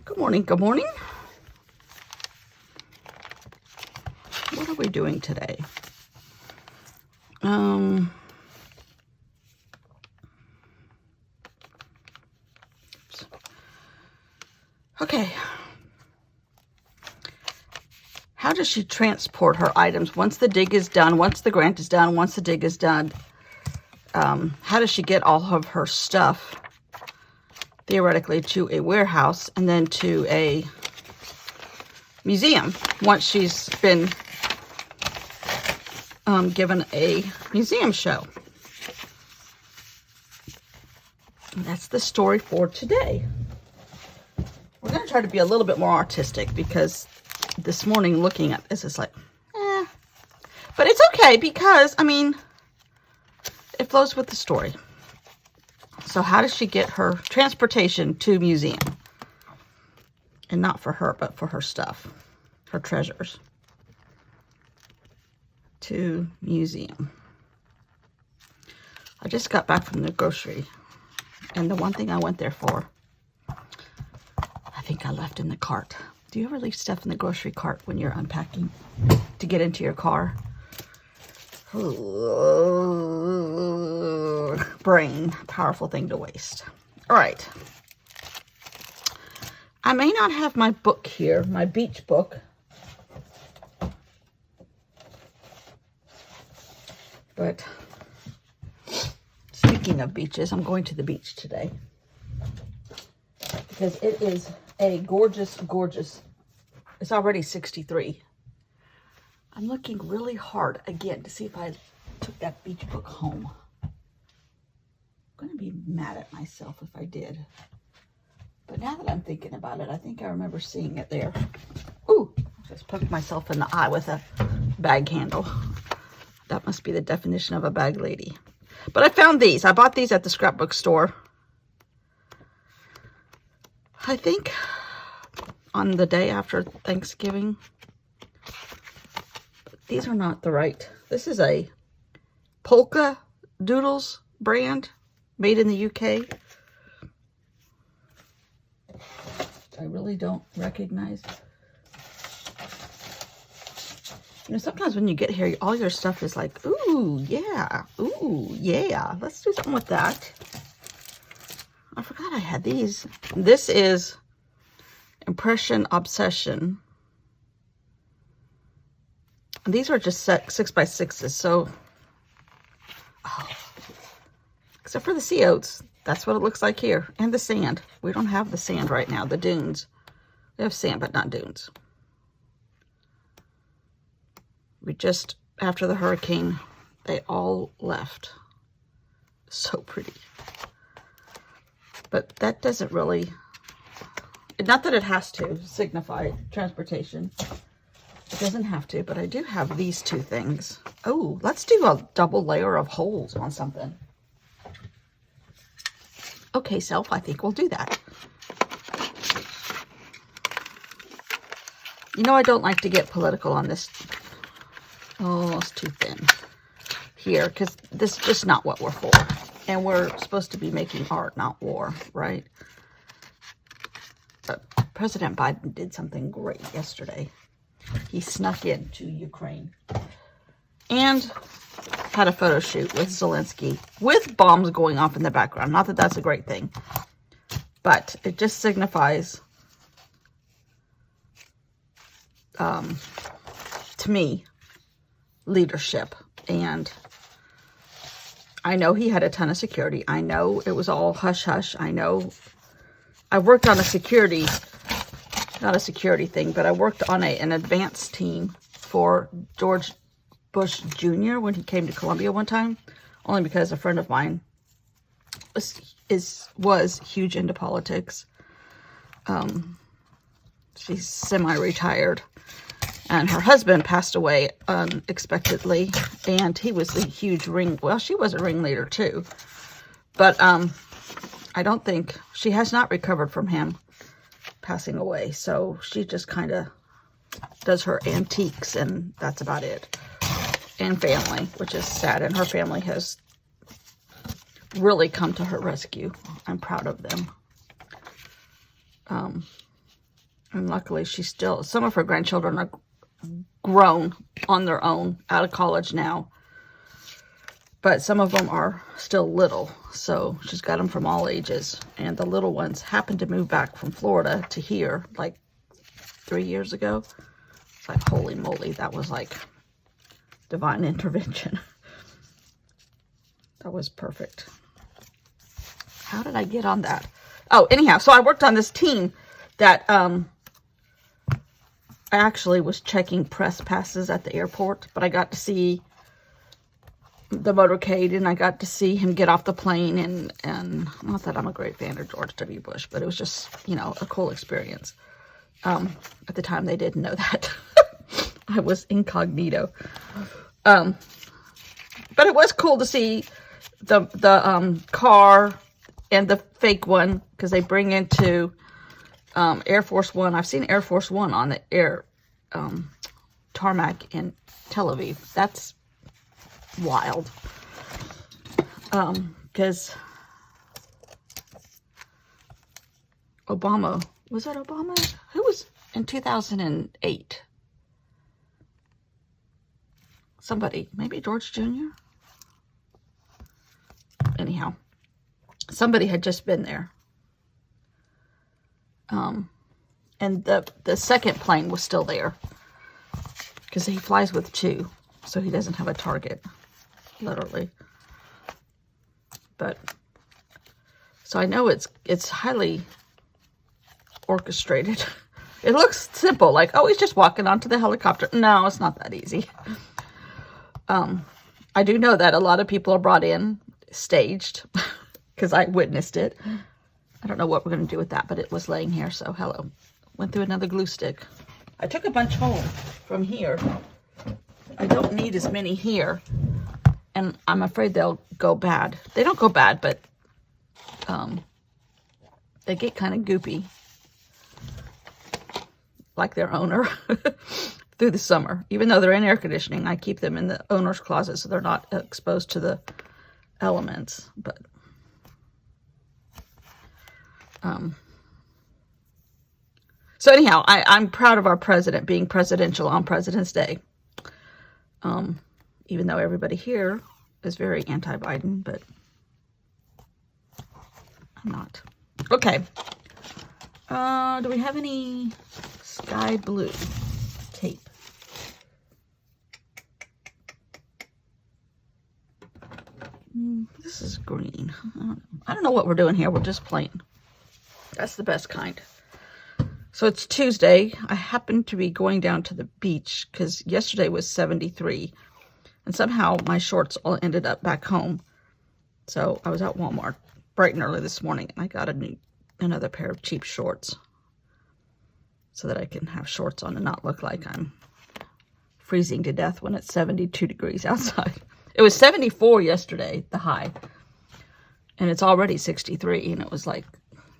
Good morning, good morning. What are we doing today? Okay. How does she transport her items once the dig is done, once the grant is done, once the dig is done? How does she get all of her stuff, theoretically, to a warehouse and then to a museum once she's been given a museum show? And that's the story for today. We're going to try to be a little bit more artistic because this morning looking at this is like, But it's okay because, I mean, it flows with the story. So how does she get her transportation to museum? And not for her, but for her stuff, her treasures. To museum. I just got back from the grocery. And the one thing I went there for, I think I left in the cart. Do you ever leave stuff in the grocery cart when you're unpacking to get into your car? Brain, powerful thing to waste. All right. I may not have my book here, my beach book. But speaking of beaches, I'm going to the beach today. Because it is a gorgeous, gorgeous, it's already 63. I'm looking really hard again to see if I took that beach book home. I'm going to be mad at myself if I did. But now that I'm thinking about it, I think I remember seeing it there. Ooh, just poked myself in the eye with a bag handle. That must be the definition of a bag lady. But I found these. I bought these at the scrapbook store. I think on the day after Thanksgiving. But these are not the right. This is a Polka Doodles brand made in the UK. I really don't recognize. You know, sometimes when you get here, all your stuff is like, ooh, yeah, let's do something with that. I forgot I had these. This is Impression Obsession. And these are just 6x6s, so, except for the sea oats, that's what it looks like here. And the sand. We don't have the sand right now, the dunes. We have sand, but not dunes. We just, after the hurricane, they all left. So pretty. But that doesn't really, not that it has to signify transportation. It doesn't have to, but I do have these two things. Oh, let's do a double layer of holes on something. Okay, self, I think we'll do that. You know, I don't like to get political on this. Oh, it's too thin here, because this is just not what we're for. And we're supposed to be making art, not war, right? But President Biden did something great yesterday. He snuck into Ukraine and had a photo shoot with Zelensky with bombs going off in the background. Not that that's a great thing, but it just signifies, to me, leadership. And I know he had a ton of security. I know it was all hush-hush. I know I worked on a security, not a security thing, but I worked on an advanced team for George Bush Jr. when he came to Columbia one time, only because a friend of mine was huge into politics. She's semi-retired. And her husband passed away unexpectedly, and he was a huge well, she was a ringleader too. But I don't think, she has not recovered from him passing away. So she just kind of does her antiques, and that's about it. And family, which is sad. And her family has really come to her rescue. I'm proud of them. And luckily, she's still, some of her grandchildren are grown on their own, out of college now. But some of them are still little, so she's got them from all ages. And the little ones happened to move back from Florida to here, like 3 years ago. It's like, holy moly, that was like divine intervention. That was perfect. How did I get on that? Oh, anyhow, so I worked on this team that I actually was checking press passes at the airport, but I got to see the motorcade, and I got to see him get off the plane, and not that I'm a great fan of George W. Bush, but it was just, you know, a cool experience. At the time, they didn't know that. I was incognito. But it was cool to see the car and the fake one, because they bring into Air Force One. I've seen Air Force One on the air tarmac in Tel Aviv. That's wild. Because Obama, was that Obama? Who was in 2008? Somebody, maybe George Jr.? Anyhow, somebody had just been there. And the second plane was still there, because he flies with two, so he doesn't have a target, literally. But so I know it's highly orchestrated. It looks simple, like, oh, he's just walking onto the helicopter. No, it's not that easy. I do know that a lot of people are brought in staged, because I witnessed it. I don't know what we're going to do with that, but it was laying here, so hello. Went through another glue stick. I took a bunch home from here. I don't need as many here, and I'm afraid they'll go bad. They don't go bad, but they get kind of goopy, like their owner, through the summer. Even though they're in air conditioning, I keep them in the owner's closet so they're not exposed to the elements. But so anyhow, I'm proud of our president being presidential on President's Day. Even though everybody here is very anti-Biden, but I'm not. Okay. Do we have any sky blue tape? This is green. I don't know what we're doing here. We're just playing. That's the best kind. So it's Tuesday. I happen to be going down to the beach because yesterday was 73. And somehow my shorts all ended up back home. So I was at Walmart bright and early this morning, and I got another pair of cheap shorts so that I can have shorts on and not look like I'm freezing to death when it's 72 degrees outside. It was 74 yesterday, the high, and it's already 63, and it was like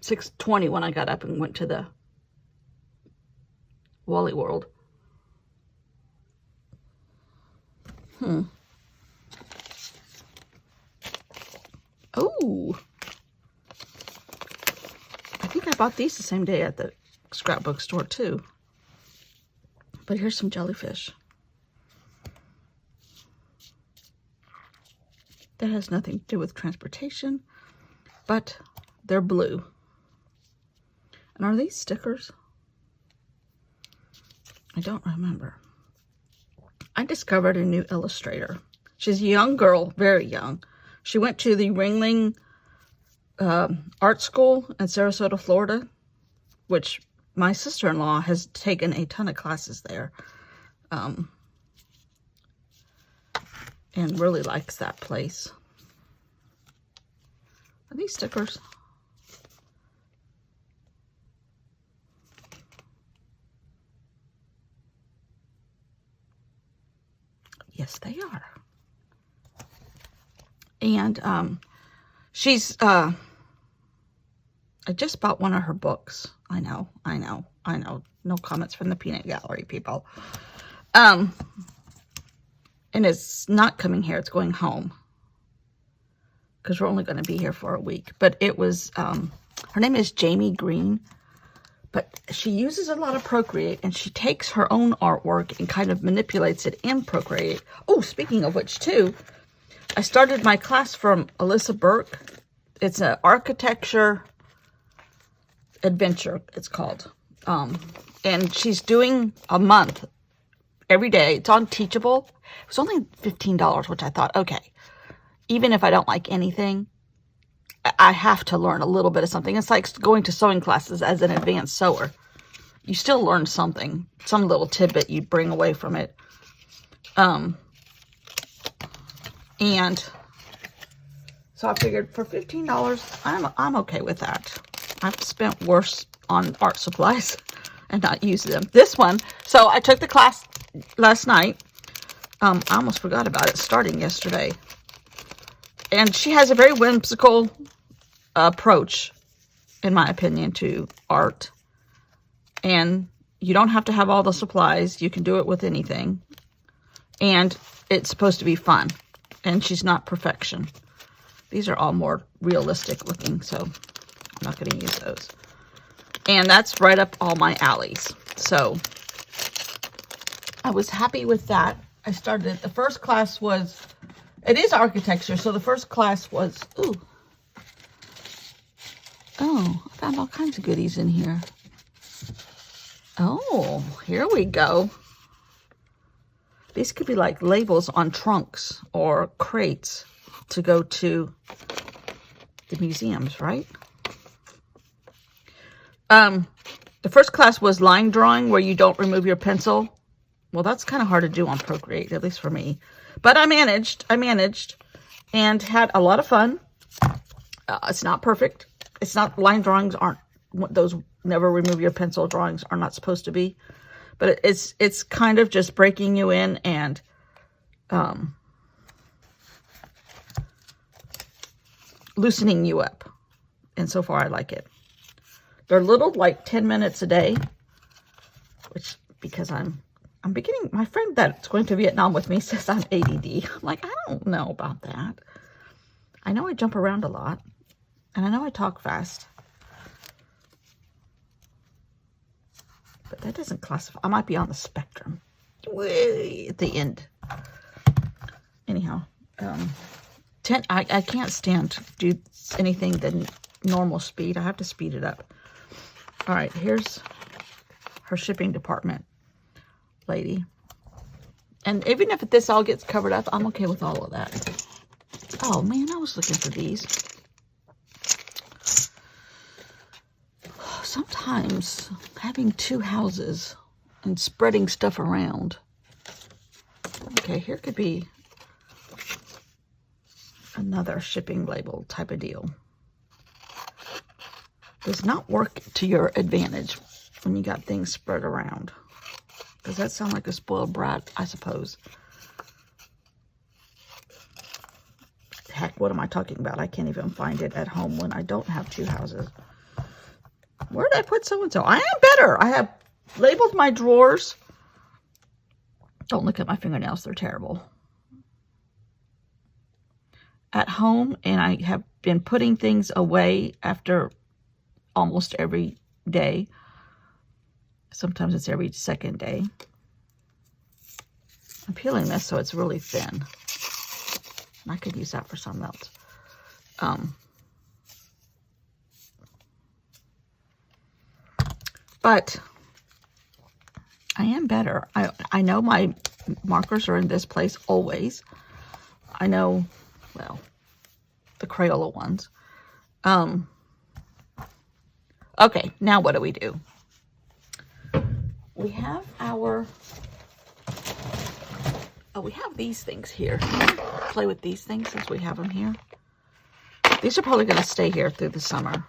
6:20 when I got up and went to the Wally World. Oh, I think I bought these the same day at the scrapbook store too. But here's some jellyfish. That has nothing to do with transportation, but they're blue. And are these stickers? I don't remember. I discovered a new illustrator. She's a young girl, very young. She went to the Ringling Art School in Sarasota, Florida, which my sister-in-law has taken a ton of classes there, and really likes that place. Are these stickers? Yes, they are. And she's I just bought one of her books. I know. No comments from the peanut gallery, people. And it's not coming here, it's going home, because we're only going to be here for a week. But it was her name is Jamie Green, But she uses a lot of Procreate, and she takes her own artwork and kind of manipulates it in Procreate. Oh, speaking of which, too, I started my class from Alyssa Burke. It's an architecture adventure, it's called. And she's doing a month every day. It's on Teachable. It was only $15, which I thought, okay, even if I don't like anything, I have to learn a little bit of something. It's like going to sewing classes as an advanced sewer. You still learn something, some little tidbit you bring away from it. And so I figured for $15, I'm okay with that. I've spent worse on art supplies and not used them. This one, so I took the class last night. I almost forgot about it starting yesterday. And she has a very whimsical approach, in my opinion, to art. And you don't have to have all the supplies. You can do it with anything. And it's supposed to be fun. And she's not perfection. These are all more realistic looking, so I'm not going to use those. And that's right up all my alleys. So I was happy with that. I started, the first class was, it is architecture, so the first class was, ooh. Oh, I found all kinds of goodies in here. Oh, here we go. These could be like labels on trunks or crates to go to the museums, right? The first class was line drawing, where you don't remove your pencil. Well, that's kind of hard to do on Procreate, at least for me. But I managed and had a lot of fun. It's not perfect. It's not, line drawings aren't, those never remove your pencil drawings are not supposed to be. But it's kind of just breaking you in and loosening you up. And so far I like it. They're little, like 10 minutes a day, which, because I'm beginning, my friend that's going to Vietnam with me says I'm ADD. I'm like, I don't know about that. I know I jump around a lot, and I know I talk fast. But that doesn't classify. I might be on the spectrum. Way at the end. Anyhow, I can't stand to do anything than normal speed. I have to speed it up. All right, here's her shipping department lady. And even if this all gets covered up, I'm okay with all of that. Oh man, I was looking for these. Sometimes having two houses and spreading stuff around. Okay, here could be another shipping label type of deal. Does not work to your advantage when you got things spread around. Does that sound like a spoiled brat? I suppose. Heck, what am I talking about? I can't even find it at home when I don't have two houses. Where did I put so-and-so? I am better. I have labeled my drawers. Don't look at my fingernails. They're terrible. At home, and I have been putting things away after almost every day. Sometimes it's every second day. I'm peeling this so it's really thin. I could use that for something else. But I am better. I know my markers are in this place always. I know, well, the Crayola ones. Okay, now what do? We have our, we have these things here. Play with these things since we have them here. These are probably going to stay here through the summer.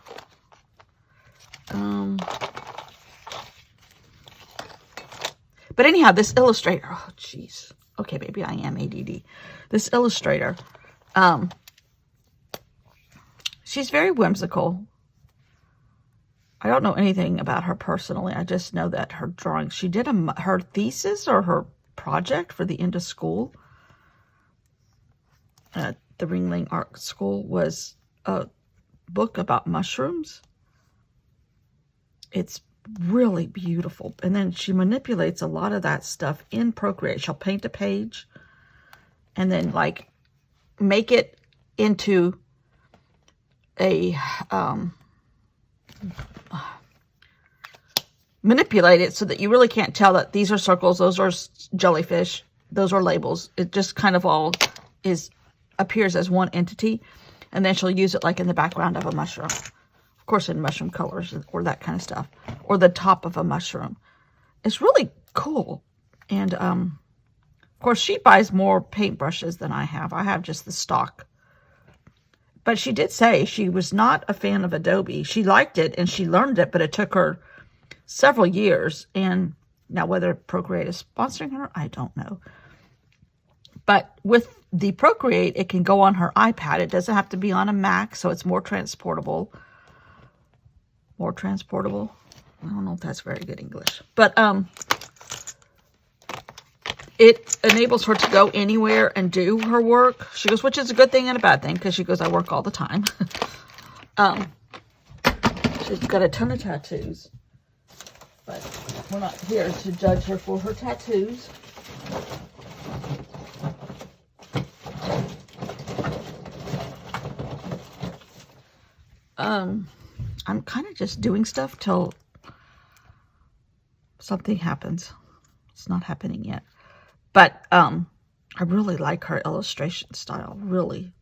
But anyhow, this illustrator, oh jeez. Okay, maybe I am ADD. This illustrator, she's very whimsical. I don't know anything about her personally. I just know that her drawings, she did her thesis or her project for the end of school at the Ringling Art School was a book about mushrooms. It's really beautiful. And then she manipulates a lot of that stuff in Procreate. She'll paint a page and then like make it into a manipulate it so that you really can't tell that these are circles, those are jellyfish, those are labels. It just kind of all appears as one entity. And then she'll use it like in the background of a mushroom. Of course, in mushroom colors or that kind of stuff. Or the top of a mushroom. It's really cool. And, of course, she buys more paintbrushes than I have. I have just the stock. But she did say she was not a fan of Adobe. She liked it and she learned it, but it took her several years. And now whether Procreate is sponsoring her, I don't know. But with the Procreate, it can go on her iPad. It doesn't have to be on a Mac, so it's more transportable. More transportable. I don't know if that's very good English. But it enables her to go anywhere and do her work. She goes, which is a good thing and a bad thing, because she goes, I work all the time. She's got a ton of tattoos. But we're not here to judge her for her tattoos. I'm kind of just doing stuff till something happens. It's not happening yet. But I really like her illustration style, really.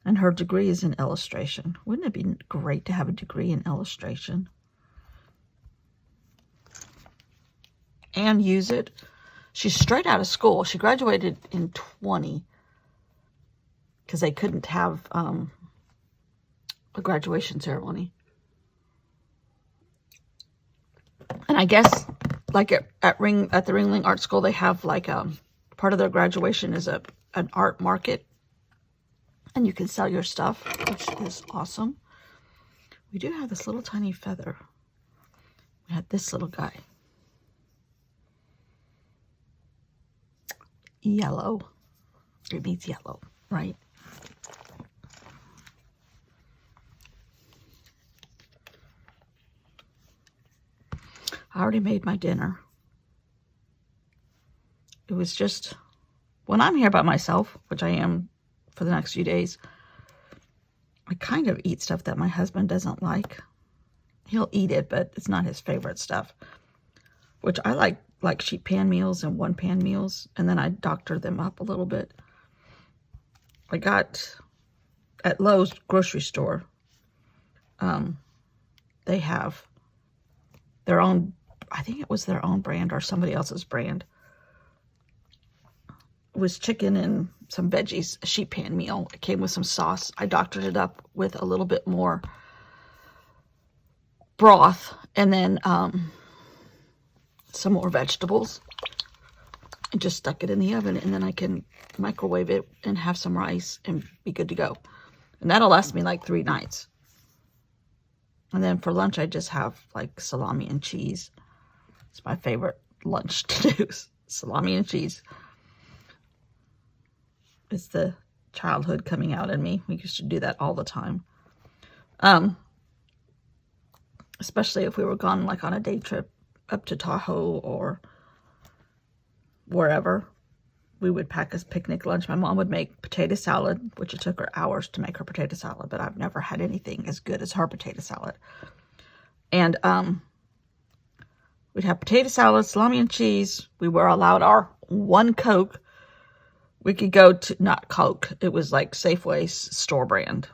And her degree is in illustration. Wouldn't it be great to have a degree in illustration? And use it. She's straight out of school. She graduated in 20 because they couldn't have a graduation ceremony. And I guess like at the Ringling Art School, they have like part of their graduation is an art market. And you can sell your stuff, which is awesome. We do have this little tiny feather. We had this little guy. Yellow. It means yellow, right? I already made my dinner. It was just, when I'm here by myself, which I am for the next few days, I kind of eat stuff that my husband doesn't like. He'll eat it, but it's not his favorite stuff. Which I like sheet pan meals and one pan meals, and then I doctor them up a little bit. I got at Lowe's grocery store, they have their own, I think it was their own brand or somebody else's brand. It was chicken and some veggies, a sheet pan meal. It came with some sauce. I doctored it up with a little bit more broth and then some more vegetables. And just stuck it in the oven, and then I can microwave it and have some rice and be good to go. And that'll last me like 3 nights. And then for lunch, I just have like salami and cheese. It's my favorite lunch to do, salami and cheese. It's the childhood coming out in me. We used to do that all the time. Especially if we were gone like on a day trip up to Tahoe or wherever. We would pack a picnic lunch. My mom would make potato salad, which it took her hours to make her potato salad, but I've never had anything as good as her potato salad. And we'd have potato salad, salami and cheese. We were allowed our 1 Coke. We could go to, not Coke, it was like Safeway's store brand,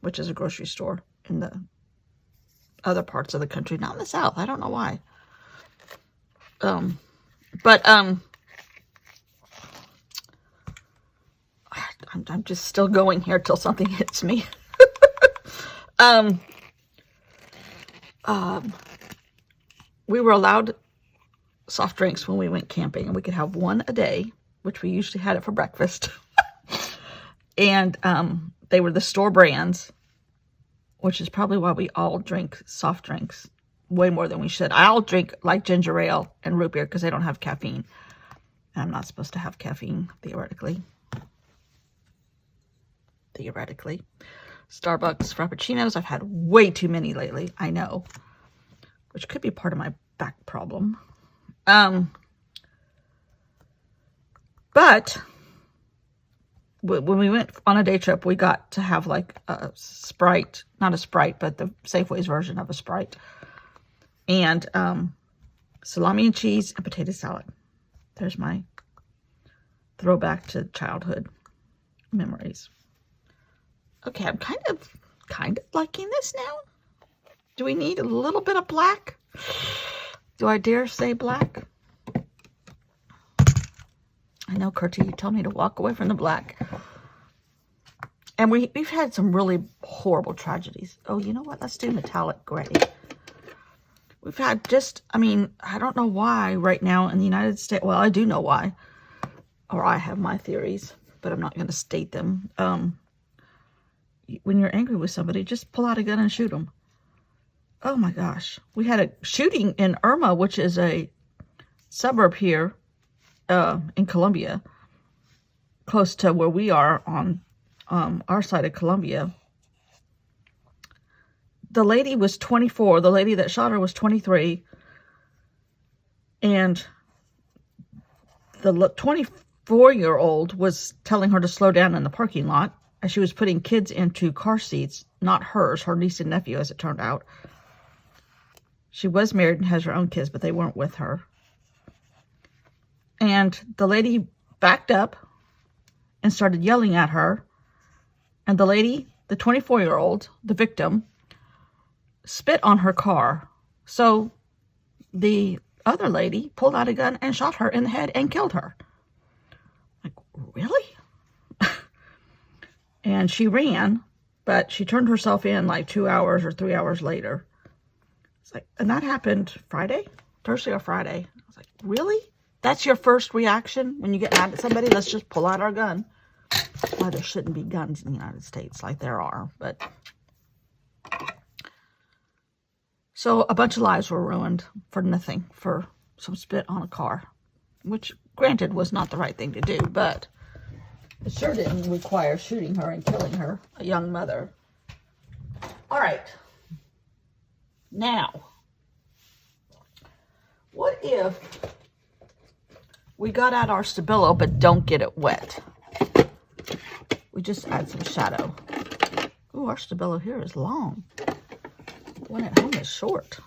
which is a grocery store in the other parts of the country, not in the South. I don't know why. I'm just still going here till something hits me. We were allowed soft drinks when we went camping, and we could have 1 a day, which we usually had it for breakfast. And they were the store brands, which is probably why we all drink soft drinks way more than we should. I'll drink like ginger ale and root beer because they don't have caffeine. And I'm not supposed to have caffeine, theoretically. Starbucks Frappuccinos. I've had way too many lately, I know. which could be part of my back problem. But when we went on a day trip, we got to have like a Sprite, not a Sprite, but the Safeway's version of a Sprite. And salami and cheese and potato salad. There's my throwback to childhood memories. Okay, I'm kind of liking this now. Do we need a little bit of black? Do I dare say black? I know, Kurtie, you told me to walk away from the black. And we've had some really horrible tragedies. Oh, you know what? Let's do metallic gray. We've had just, I mean, I don't know why right now in the United States. Well, I do know why. Or I have my theories, but I'm not going to state them. When you're angry with somebody, just pull out a gun and shoot them. Oh my gosh. We had a shooting in Irma, which is a suburb here in Colombia, close to where we are on our side of Colombia. The lady was 24. The lady that shot her was 23. And the 24-year-old was telling her to slow down in the parking lot as she was putting kids into car seats, not hers, her niece and nephew, as it turned out. She was married and has her own kids, but they weren't with her. And the lady backed up and started yelling at her. And the lady, the 24-year-old, the victim, spit on her car. So the other lady pulled out a gun and shot her in the head and killed her. Like, really? And she ran, but she turned herself in like 2 hours or 3 hours later. It's like, and that happened Thursday or Friday. I was like, really? That's your first reaction when you get mad at somebody? Let's just pull out our gun. Why there shouldn't be guns in the United States like there are, but. So a bunch of lives were ruined for nothing, for some spit on a car, which granted was not the right thing to do, but it sure didn't require shooting her and killing her, a young mother. All right. Now, what if we got out our Stabilo but don't get it wet? We just add some shadow. Ooh, our Stabilo here is long. The one at home is short.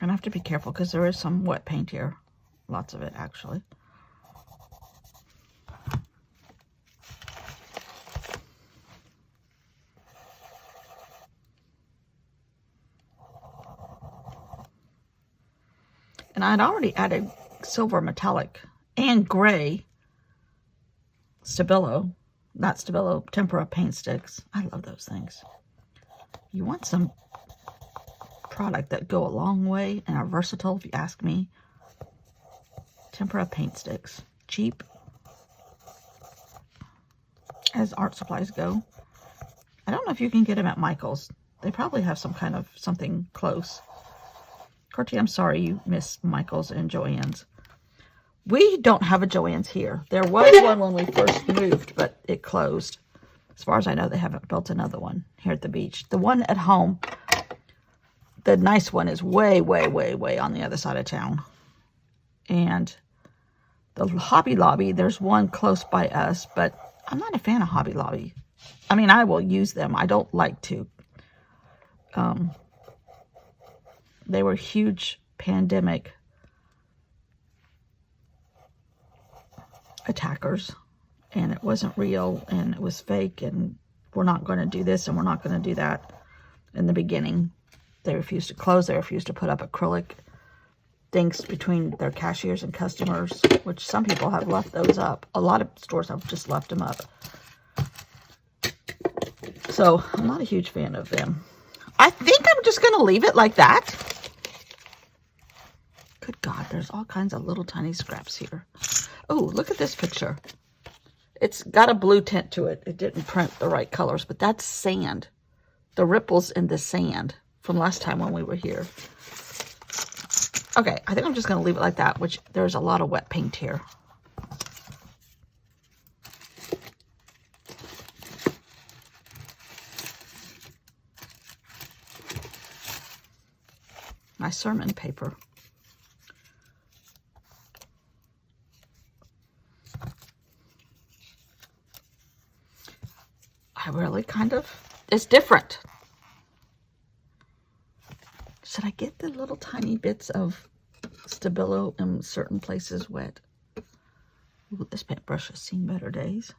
And I have to be careful because there is some wet paint here. Lots of it, actually. And I'd already added silver metallic and gray Stabilo, not Stabilo, tempera paint sticks. I love those things. You want some product that go a long way and are versatile, if you ask me. Tempera paint sticks. Cheap as art supplies go. I don't know if you can get them at Michael's. They probably have some kind of something close. Kurtie, I'm sorry you missed Michael's and Joann's. We don't have a Joann's here. There was one when we first moved, but it closed. As far as I know, they haven't built another one here at the beach. The one at home, the nice one, is way, way, way, way on the other side of town. And the Hobby Lobby, there's one close by us, but I'm not a fan of Hobby Lobby. I mean, I will use them. I don't like to. They were huge pandemic attackers, and it wasn't real, and it was fake, and we're not going to do this, and we're not going to do that. In the beginning, they refused to close. They refused to put up acrylic things between their cashiers and customers, which some people have left those up. A lot of stores have just left them up. So I'm not a huge fan of them. I think I'm just going to leave it like that. Good God, there's all kinds of little tiny scraps here. Oh, look at this picture. It's got a blue tint to it. It didn't print the right colors, but that's sand. The ripples in the sand from last time when we were here. Okay, I think I'm just going to leave it like that, which there's a lot of wet paint here. sermon paper. I really kind of, it's different. Should I get the little tiny bits of Stabilo in certain places wet? Ooh, this paintbrush has seen better days.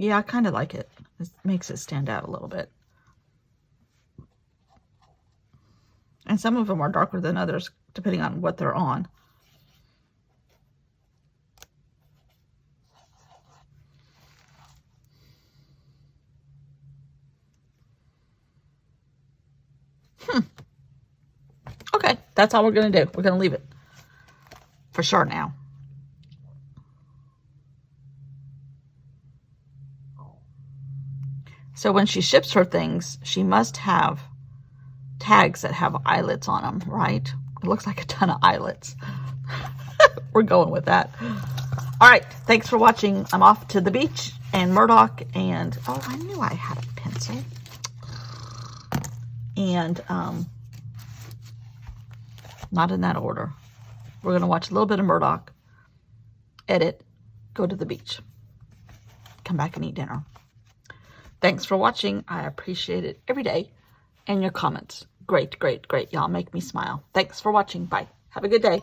Yeah, I kind of like it. It makes it stand out a little bit. And some of them are darker than others, depending on what they're on. Okay, that's all we're going to do. We're going to leave it for sure now. So when she ships her things, she must have tags that have eyelets on them, right? It looks like a ton of eyelets. We're going with that. All right, thanks for watching. I'm off to the beach and Murdoch, and oh, I knew I had a pencil. And not in that order. We're going to watch a little bit of Murdoch, edit, go to the beach, come back and eat dinner. Thanks for watching. I appreciate it every day. And your comments. Great, great, great. Y'all make me smile. Thanks for watching. Bye. Have a good day.